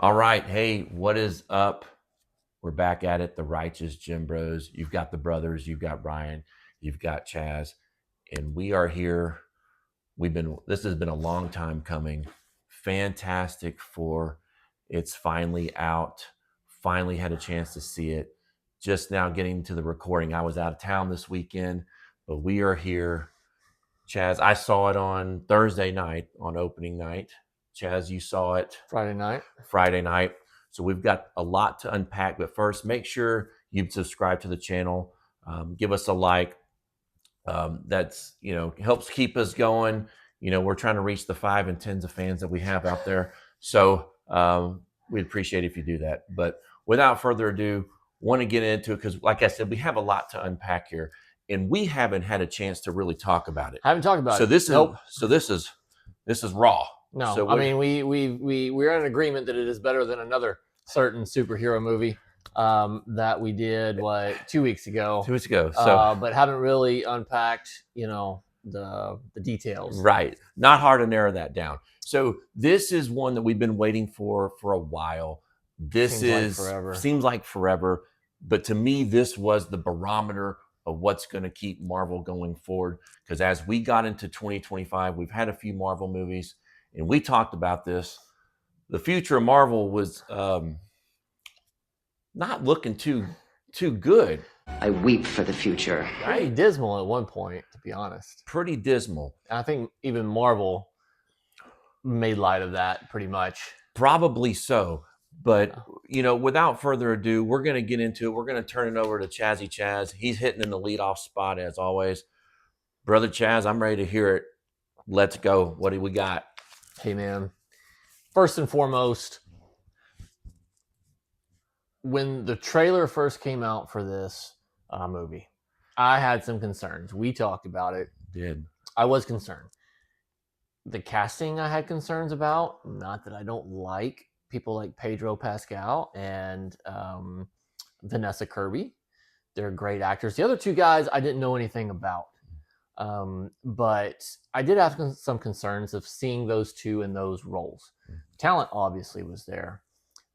All right. Hey, what is up? We're back at it. The Righteous Gymbros. You've got the brothers. You've got Brian. You've got Chaz. And we are here. This has been a long time coming. Fantastic Four. It's finally out. Finally had a chance to see it. Just now getting to the recording. I was out of town this weekend, but we are here. Chaz, I saw it on Thursday night, on opening night. Chaz, you saw it Friday night. So we've got a lot to unpack. But first, make sure you subscribe to the channel. Give us a like. That's helps keep us going. We're trying to reach the 5 and 10s of fans that we have out there. So we'd appreciate if you do that. But without further ado, want to get into it because, like I said, we have a lot to unpack here, and we haven't had a chance to really talk about it. I haven't talked about it. This is raw. No, So I mean we're in agreement that it is better than another certain superhero movie that we did 2 weeks ago. 2 weeks ago. So but haven't really unpacked the details. Right. Not hard to narrow that down. So this is one that we've been waiting for a while. Seems like forever. But to me, this was the barometer of what's going to keep Marvel going forward. Because as we got into 2025, we've had a few Marvel movies, and we talked about this. The future of Marvel was not looking too good. I weep for the future. Pretty dismal at one point, to be honest. Pretty dismal. I think even Marvel made light of that pretty much. Probably so. But, without further ado, we're going to get into it. We're going to turn it over to Chazzy Chaz. He's hitting in the leadoff spot as always. Brother Chaz, I'm ready to hear it. Let's go. What do we got? Hey, man. First and foremost, when the trailer first came out for this movie, I had some concerns. We talked about it. I was concerned. The casting I had concerns about. Not that I don't like people like Pedro Pascal and Vanessa Kirby. They're great actors. The other two guys I didn't know anything about. But I did have some concerns of seeing those two in those roles. Talent obviously was there.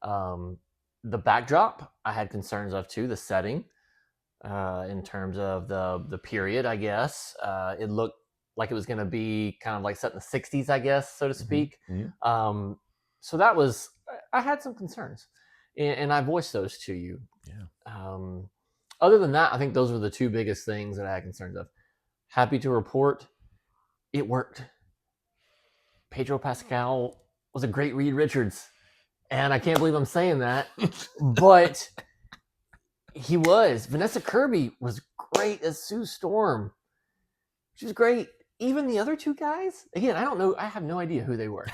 The backdrop I had concerns of too. The setting, in terms of the period, I guess it looked like it was going to be kind of like set in the 60s, I guess, so to speak. Mm-hmm. So that was, I had some concerns, and I voiced those to you. Yeah. Other than that, I think those were the two biggest things that I had concerns of. Happy to report, it worked. Pedro Pascal was a great Reed Richards. And I can't believe I'm saying that, but he was. Vanessa Kirby was great as Sue Storm. She was great. Even the other two guys, again, I don't know. I have no idea who they were.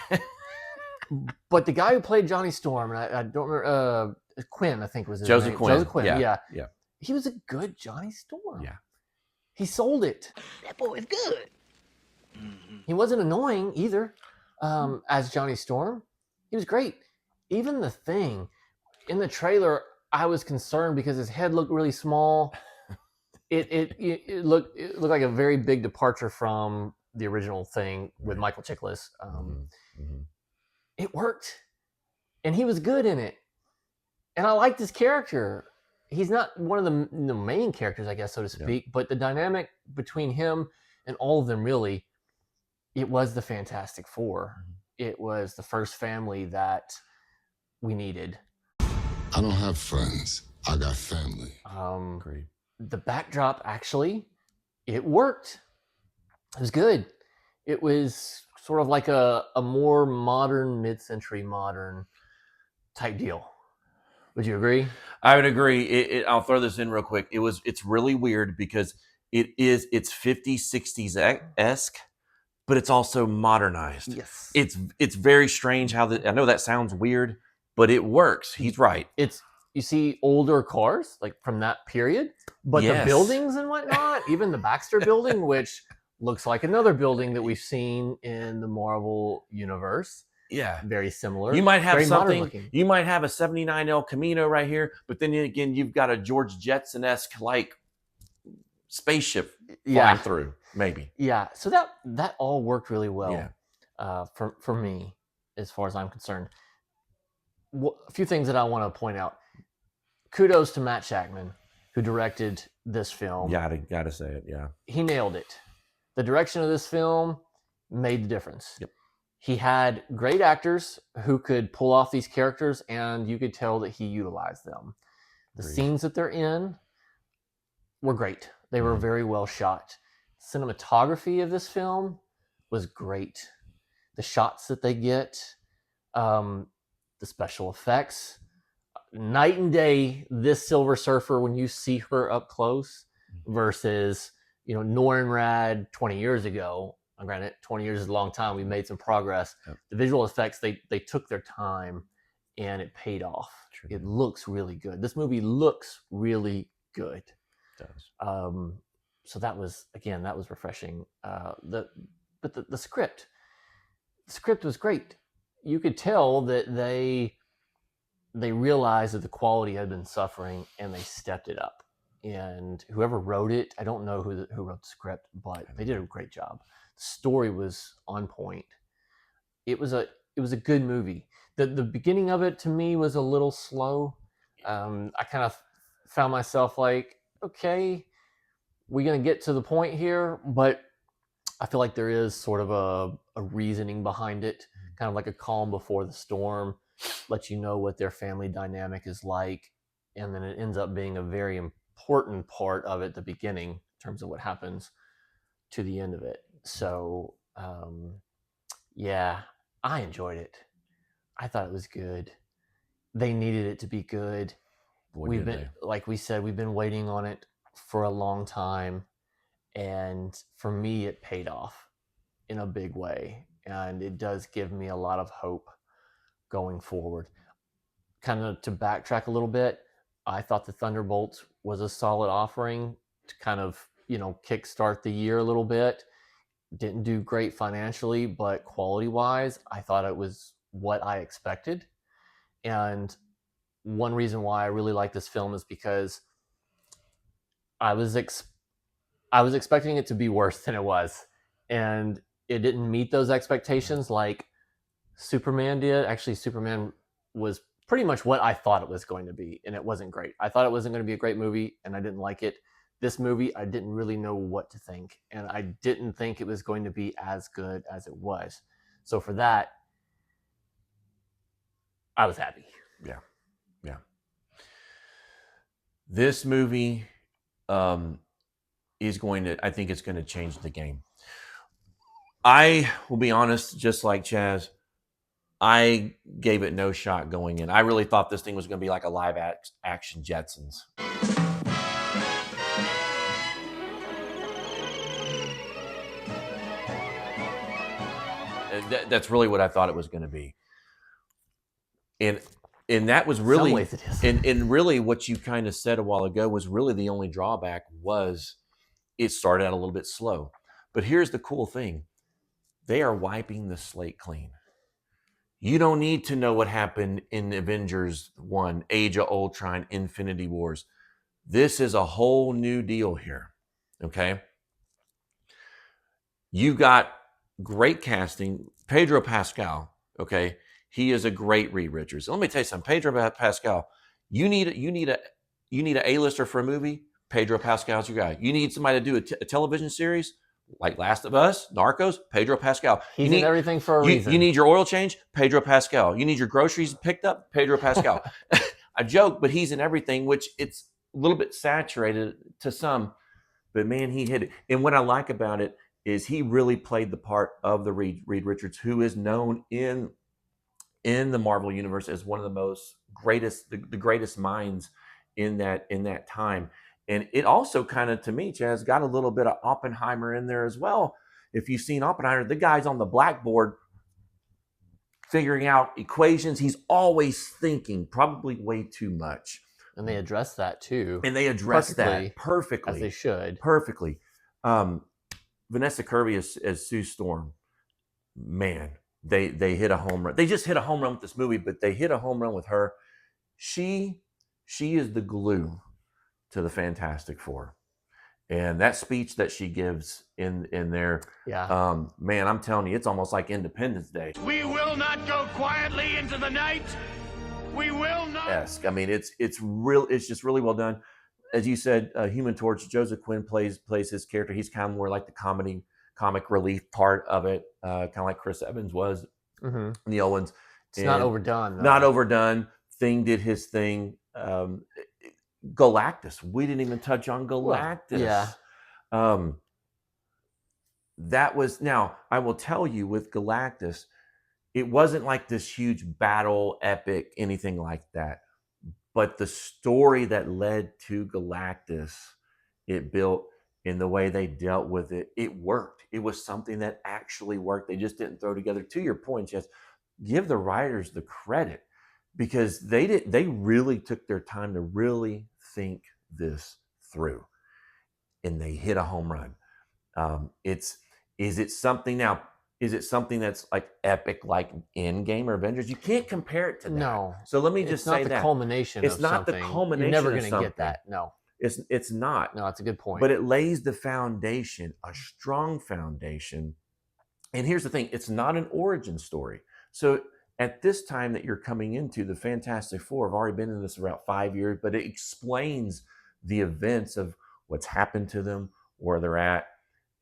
But the guy who played Johnny Storm, and I don't remember, Quinn, I think was his Joseph name. Quinn. Joseph Quinn, yeah. He was a good Johnny Storm. Yeah. He sold it. That boy is good. He wasn't annoying either as Johnny Storm. He was great. Even the Thing in the trailer, I was concerned because his head looked really small. It looked like a very big departure from the original Thing with Michael Chiklis. It worked, and he was good in it. And I liked his character. He's not one of the main characters, I guess, so to speak, but the dynamic between him and all of them, really, it was the Fantastic Four. It was the first family that we needed. I don't have friends. I got family. Great. The backdrop, actually, it worked. It was good. It was sort of like a more modern, mid-century modern type deal. Would you agree? I would agree. I'll throw this in real quick. It's really weird because it's 50s, 60s-esque, but it's also modernized. Yes. It's very strange how I know that sounds weird, but it works. He's right. You see older cars like from that period, but the buildings and whatnot, even the Baxter building, which looks like another building that we've seen in the Marvel universe. Yeah. Very similar. You might have something. You might have a 79 El Camino right here, but then again, you've got a George Jetson-esque like spaceship flying through, maybe. Yeah. So that all worked really well for me, as far as I'm concerned. a few things that I want to point out. Kudos to Matt Shakman, who directed this film. Gotta say it. Yeah, he nailed it. The direction of this film made the difference. Yep. He had great actors who could pull off these characters, and you could tell that he utilized them. The scenes that they're in were great. They were very well shot. Cinematography of this film was great. The shots that they get, the special effects, night and day. This Silver Surfer, when you see her up close, versus Norrin 20 years ago. Granted, 20 years is a long time. We made some progress. Yep. The visual effects, they took their time, and it paid off. True. It looks really good. This movie looks really good. It does. So that was refreshing. The script was great. You could tell that they realized that the quality had been suffering, and they stepped it up. And whoever wrote it, I don't know who wrote the script, but they did a great job. The story was on point. It was a good movie. The beginning of it to me was a little slow. I kind of found myself like, okay, we're gonna get to the point here, but I feel like there is sort of a reasoning behind it, kind of like a calm before the storm, let you know what their family dynamic is like, and then it ends up being a very important part of it, the beginning, in terms of what happens to the end of it. So, yeah, I enjoyed it. I thought it was good. They needed it to be good. Like we said, we've been waiting on it for a long time. And for me, it paid off in a big way. And it does give me a lot of hope going forward. Kind of to backtrack a little bit, I thought the Thunderbolts was a solid offering to kind of, kickstart the year a little bit. Didn't do great financially, but quality-wise, I thought it was what I expected. And one reason why I really like this film is because I was expecting it to be worse than it was, and it didn't meet those expectations like Superman did. Actually, Superman was pretty much what I thought it was going to be, and it wasn't great. I thought it wasn't going to be a great movie, and I didn't like it. This movie, I didn't really know what to think, and I didn't think it was going to be as good as it was. So for that, I was happy. Yeah. This movie is going to, I think it's going to change the game. I will be honest, just like Chaz, I gave it no shot going in. I really thought this thing was going to be like a live action Jetsons. That's really what I thought it was going to be. And that was really, Some ways it is. and really what you kind of said a while ago was really the only drawback was it started out a little bit slow. But here's the cool thing. They are wiping the slate clean. You don't need to know what happened in Avengers 1, Age of Ultron, Infinity Wars. This is a whole new deal here, okay? You got great casting. Pedro Pascal, okay? He is a great Reed Richards. Let me tell you something. Pedro Pascal, you need an A-lister for a movie, Pedro Pascal's your guy. You need somebody to do a television series like Last of Us, Narcos, Pedro Pascal. He's in everything for a reason. You need your oil change, Pedro Pascal. You need your groceries picked up, Pedro Pascal. I joke, but he's in everything, which it's a little bit saturated to some. But man, he hit it. And what I like about it is he really played the part of the Reed Richards, who is known in the Marvel universe as one of the greatest minds in that time. And it also kind of, to me, Chaz, got a little bit of Oppenheimer in there as well. If you've seen Oppenheimer, the guy's on the blackboard figuring out equations. He's always thinking, probably way too much. And they address that too. And they address that perfectly. As they should. Perfectly. Vanessa Kirby as Sue Storm. Man, they hit a home run. They just hit a home run with this movie, but they hit a home run with her. She is the glue to the Fantastic Four. And that speech that she gives in there, man, I'm telling you, it's almost like Independence Day. We will not go quietly into the night. We will not. esque. I mean, it's real. It's just really well done. As you said, Human Torch. Joseph Quinn plays his character. He's kind of more like the comic relief part of it, kind of like Chris Evans was in the old ones. It's not overdone. Not overdone. Thing did his thing. Galactus. We didn't even touch on Galactus. Yeah. That was, now I will tell you, with Galactus, it wasn't like this huge battle epic, anything like that. But the story that led to Galactus, it built, in the way they dealt with it, it worked. It was something that actually worked. They just didn't throw together. To your point, Jess, give the writers the credit, because they really took their time to really think this through, and they hit a home run. Is it something that's like epic, like Endgame or Avengers? You can't compare it to that. No. So let me just say that. It's not the culmination of something. It's not the culmination. You're never going to get that. No. It's not. No, that's a good point. But it lays the foundation, a strong foundation. And here's the thing, it's not an origin story. So at this time that you're coming into, the Fantastic Four have already been in this for about 5 years, but it explains the events of what's happened to them, where they're at,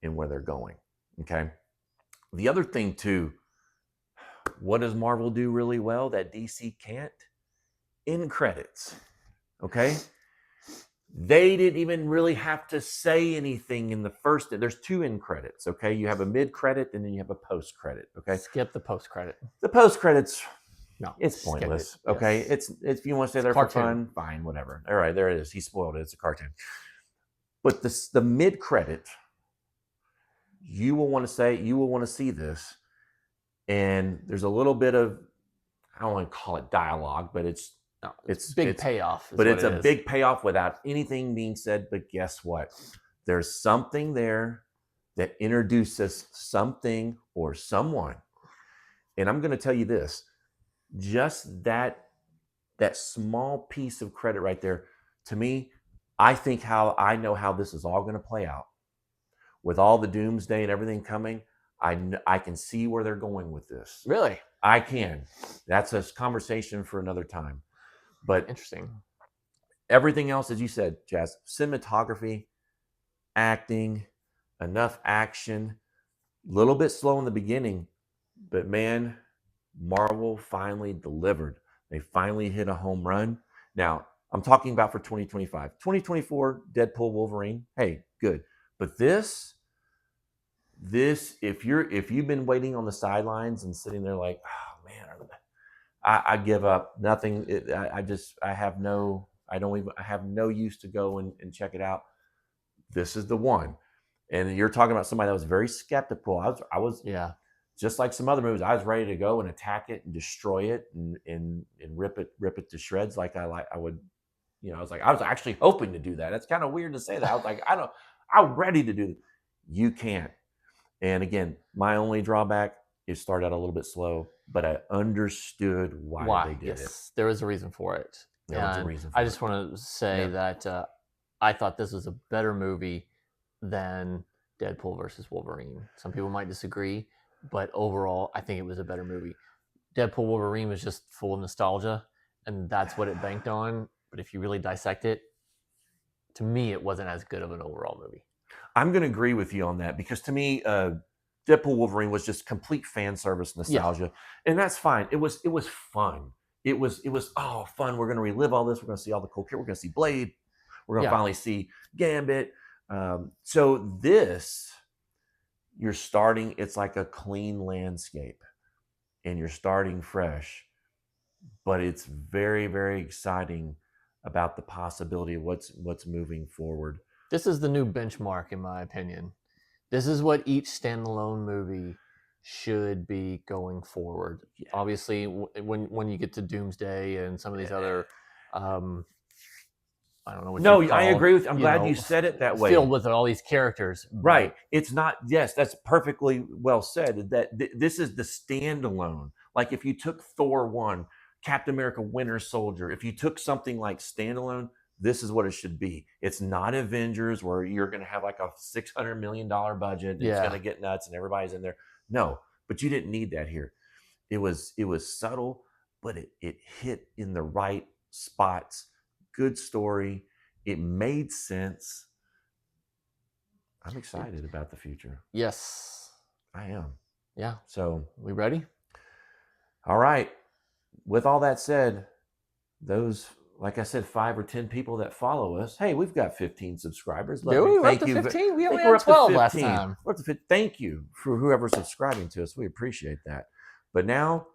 and where they're going. Okay. The other thing too, what does Marvel do really well that DC can't? End credits. Okay. They didn't even really have to say anything in the first. There's 2 end credits. Okay. You have a mid credit and then you have a post credit. Okay. Skip the post credit. The post credits. No, it's pointless. Okay. Yes. It's if you want to stay there for fun, fine, whatever. All right. There it is. He spoiled it. It's a cartoon. But the mid credit, you will want to see this, and there's a little bit of, I don't want to call it dialogue, but it's big payoff. But it's a big payoff without anything being said. But guess what? There's something there that introduces something or someone. And I'm going to tell you this, just that small piece of credit right there, to me, I know how this is all going to play out. With all the doomsday and everything coming, I can see where they're going with this. Really? I can. That's a conversation for another time. But interesting. Everything else, as you said, Jazz, cinematography, acting, enough action, a little bit slow in the beginning, but man, Marvel finally delivered. They finally hit a home run. Now, I'm talking about for 2025. 2024, Deadpool, Wolverine, hey, good. But this, if you've been waiting on the sidelines and sitting there like, oh man, I give up. Nothing. I have no use to go and check it out. This is the one. And you're talking about somebody that was very skeptical. I was just like some other movies. I was ready to go and attack it and destroy it and rip it to shreds like I would. I was actually hoping to do that. It's kind of weird to say that. I was like, I'm ready to do it. You can't. And again, my only drawback is start out a little bit slow, but I understood why they did it. There was a reason for it. There was a reason for I just want to say that I thought this was a better movie than Deadpool versus Wolverine. Some people might disagree, but overall, I think it was a better movie. Deadpool Wolverine was just full of nostalgia, and that's what it banked on. But if you really dissect it, to me, it wasn't as good of an overall movie. I'm going to agree with you on that, because to me, Deadpool Wolverine was just complete fan service nostalgia, and that's fine. It was fun. It was fun. We're going to relive all this. We're going to see all the cool characters. We're going to see Blade. We're going to finally see Gambit. So this, you're starting. It's like a clean landscape, and you're starting fresh. But it's very, very exciting about the possibility of what's moving forward. This is the new benchmark, in my opinion. This is what each standalone movie should be going forward. Yeah. Obviously, when you get to Doomsday and some of these other, I don't know what. No, I agree with. I'm glad you said it that way. Filled with all these characters, right? It's not. Yes, that's perfectly well said. That this is the standalone. Like if you took Thor 1, Captain America, Winter Soldier. If you took something like standalone, this is what it should be. It's not Avengers where you're going to have like a $600 million budget. And it's going to get nuts and everybody's in there. No, but you didn't need that here. It was subtle. but it hit in the right spots. Good story. It made sense. I'm excited about the future. Yes. I am. Yeah. So, we ready? all right. With all that said, those, like I said, 5 or 10 people that follow us. Hey, we've got 15 subscribers. Do we? We're up to 15? We only had 12 last time. We're up to 15. Thank you for whoever's subscribing to us. We appreciate that. But now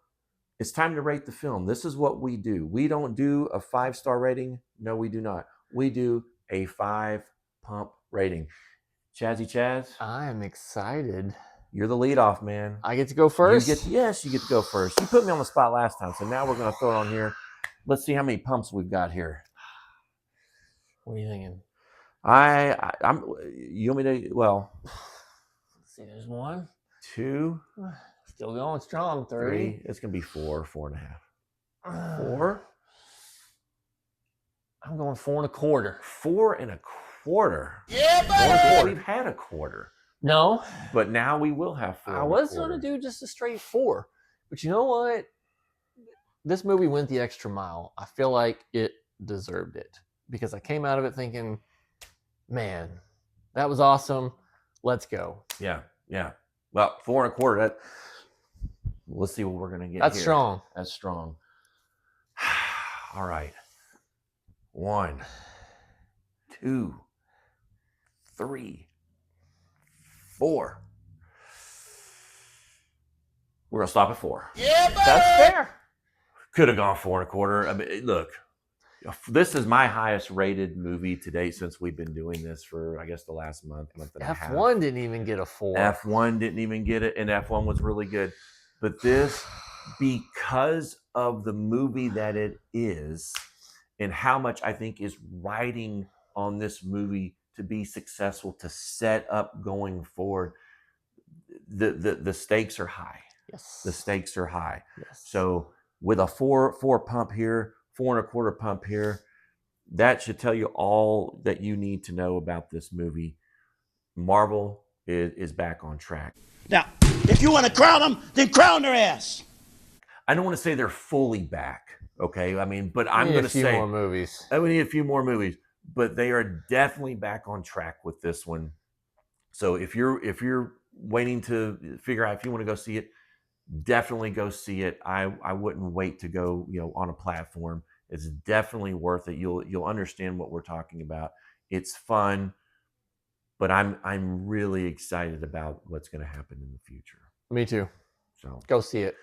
it's time to rate the film. This is what we do. We don't do a 5-star rating. No, we do not. We do a 5-pump rating. Chazzy Chaz, I am excited. you're the leadoff, man. I get to go first? Yes, you get to go first. You put me on the spot last time, so now we're going to throw it on here. Let's see how many pumps we've got here. What are you thinking? I'm. You want me to? Well, let's see. There's 1, 2, still going strong. 3. It's gonna be 4, 4.5. 4. I'm going 4.25. 4.25. Yeah, buddy. We've had a quarter. No, but now we will have 4. I was going to do just a straight 4, but you know what? This movie went the extra mile. I feel like it deserved it because I came out of it thinking, man, that was awesome. Let's go. Yeah. Well, 4.25. That. Let's see what we're gonna get. That's here. strong. That's strong. All right. 1, 2, 3, 4. We're gonna stop at 4. Yeah, buddy. That's fair. Could have gone 4.25. I mean, look, this is my highest rated movie to date since we've been doing this for, I guess, the last month and a half. F1 didn't even get a 4. F1 didn't even get it, and F1 was really good. But this, because of the movie that it is, and how much I think is riding on this movie to be successful, to set up going forward, the stakes are high. Yes. The stakes are high. Yes. So with a 4 pump here, 4.25 pump here, that should tell you all that you need to know about this movie. Marvel is back on track. Now, if you want to crown them, then crown their ass. I don't want to say they're fully back, okay? I mean, but I'm going to say a few more movies. We need a few more movies, but they are definitely back on track with this one. So if you're waiting to figure out if you want to go see it, definitely go see it. I wouldn't wait to go, on a platform. It's definitely worth it. You'll understand what we're talking about. It's fun, but I'm really excited about what's going to happen in the future. Me too. So go see it.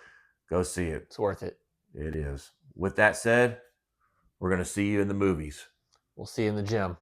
Go see it. It's worth it. It is. With that said, we're going to see you in the movies. We'll see you in the gym.